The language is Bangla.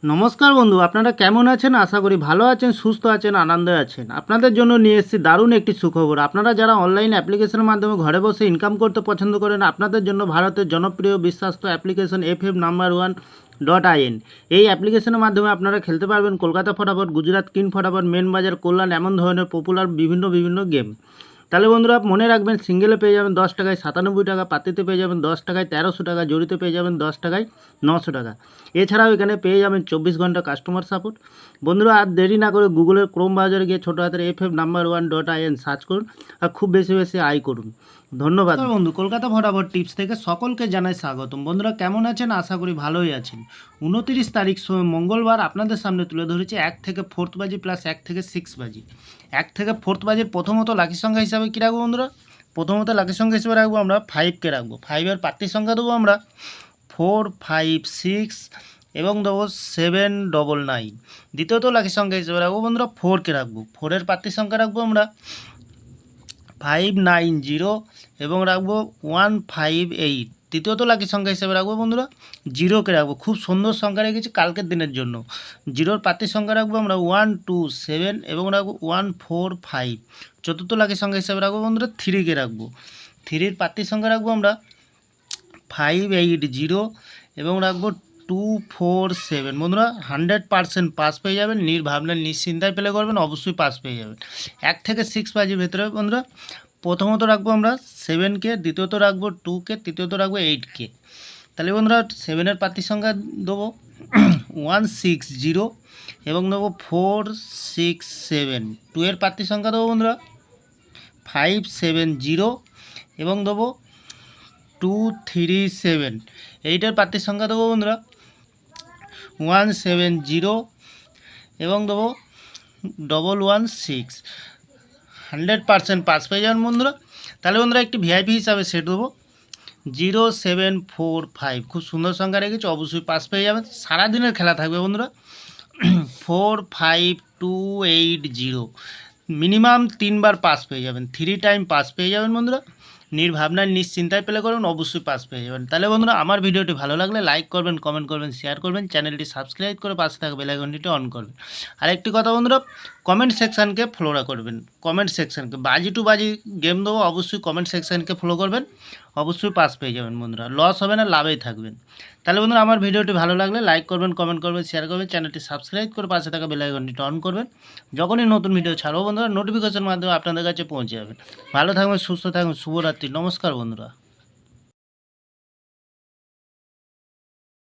নমস্কার বন্ধু, আপনারা কেমন আছেন? আশা করি ভালো আছেন, সুস্থ আছেন, আনন্দে আছেন। আপনাদের জন্য নিয়ে এসেছি দারুণ একটি সুখবর। আপনারা যারা অনলাইন অ্যাপ্লিকেশনের মাধ্যমে ঘরে বসে ইনকাম করতে পছন্দ করেন, আপনাদের জন্য ভারতের জনপ্রিয় বিশ্বস্ত অ্যাপ্লিকেশন FF No.1.in। এই অ্যাপ্লিকেশনের মাধ্যমে আপনারা খেলতে পারবেন কলকাতা ফটাফট, গুজরাট কিং ফটাফট, মেন বাজার, কল্যাণ, এমন ধরনের পপুলার বিভিন্ন গেম। তাহলে বন্ধুরা মনে রাখবেন, সিঙ্গেলে পেয়ে যাবেন 10 টাকায় 97 টাকা, পাতিতে পেয়ে যাবেন 10 টাকায় 1300 টাকা, জড়িতে পেয়ে যাবেন 10 টাকায় 900 টাকা। এছাড়াও এখানে পেয়ে যাবেন 24 ঘন্টা কাস্টমার সাপোর্ট। বন্ধুরা আর দেরি না করে গুগলের ক্রোম ব্রাউজারে গিয়ে ছোটো হাতের FF No.1.in সার্চ করুন আর খুব বেশি আয় করুন। ধন্যবাদ বন্ধু। কলকাতা ফটাফট টিপস থেকে সকলকে জানাই স্বাগতম। বন্ধুরা কেমন আছেন? আশা করি ভালোই আছেন। 29 তারিখ মঙ্গলবার আপনাদের সামনে তুলে ধরেছি 1 থেকে 4th বাজি প্লাস 1 থেকে 6 বাজি। 1 থেকে 4th বাজির প্রথমত লাকি সংখ্যা হিসাবে কী রাখবো বন্ধুরা? প্রথমত লাকি সংখ্যা হিসেবে রাখবো আমরা 5কে রাখবো। 5-এর প্রার্থী সংখ্যা দেবো আমরা 4, 5, 6 এবং দেবো 799। দ্বিতীয়ত লাকি সংখ্যা হিসেবে রাখবো বন্ধুরা 4কে রাখবো। 4-এর প্রার্থী সংখ্যা রাখবো আমরা 590 এবং রাখবো 158। তৃতীয়ত লাকি সংখ্যা হিসেবে রাখবো বন্ধুরা 0কে রাখবো। খুব সুন্দর সংখ্যা রেখেছি কালকের দিনের জন্য। 0-র প্রার্থী সংখ্যা রাখবো আমরা 127 এবং রাখবো 145। চতুর্থ লাকি সংখ্যা হিসেবে রাখবো বন্ধুরা 3কে রাখবো। 3-র প্রার্থী সংখ্যা রাখবো আমরা 580 এবং রাখবো 247। বন্ধুরা 100% পাস পেয়ে যাবেন, নির্ভাবনা নিশ্চিন্তায় প্লে করবেন, অবশ্যই পাস পেয়ে যাবেন। 1 থেকে 6 বাজির ভেতরে বন্ধুরা প্রথমত রাখবো আমরা 7কে, দ্বিতীয়ত রাখবো 2কে, তৃতীয়ত রাখবো 8কে। তাহলে বন্ধুরা 7-এর প্রার্থী সংখ্যা দেবো 160 এবং দেবো 467। 2-এর প্রার্থী সংখ্যা দেবো বন্ধুরা 570 এবং দেবো 237। 8-এর প্রার্থী সংখ্যা দেবো বন্ধুরা 170 এবং দেবো 116। 100% পাস পেয়ে যাবেন বন্ধুরা। তাহলে বন্ধুরা একটি ভিআইপি হিসাবে সেট দেবো 0745। খুব সুন্দর সংখ্যা রেখেছি, অবশ্যই পাস পেয়ে যাবেন। সারাদিনের খেলা থাকবে বন্ধুরা 45280। মিনিমাম 3বার পাস পেয়ে যাবেন, 3 টাইম পাস পেয়ে যাবেন বন্ধুরা। নির্ভাবনায় নিশ্চিন্তায় প্লে করবেন, অবশ্যই পাস পেয়ে যাবেন। তাহলে বন্ধুরা আমার ভিডিওটি ভালো লাগলে লাইক করবেন, কমেন্ট করবেন, শেয়ার করবেন, চ্যানেলটি সাবস্ক্রাইব করে পাশে থাকা বেল আইকনটি অন করবেন। আরেকটি কথা বন্ধুরা, কমেন্ট সেকশানকে ফলো করবেন। কমেন্ট সেকশানকে বাজি টু বাজি গেম দেবো, অবশ্যই কমেন্ট সেকশানকে ফলো করবেন, অবশ্যই পাস পেয়ে যাবেন বন্ধুরা। লস হবে না, লাভেই থাকবেন। তাহলে বন্ধুরা আমার ভিডিওটি ভালো লাগলে লাইক করবেন, কমেন্ট করবেন, শেয়ার করবেন, চ্যানেলটি সাবস্ক্রাইব করে পাশে থাকা বেল আইকনটি অন করবেন। যখনই নতুন ভিডিও ছাড়বো বন্ধুরা নোটিফিকেশন মাধ্যমে আপনাদের কাছে পৌঁছে যাবেন। ভালো থাকবেন, সুস্থ থাকবেন, শুভরাত্রি। নমস্কার বন্ধুরা।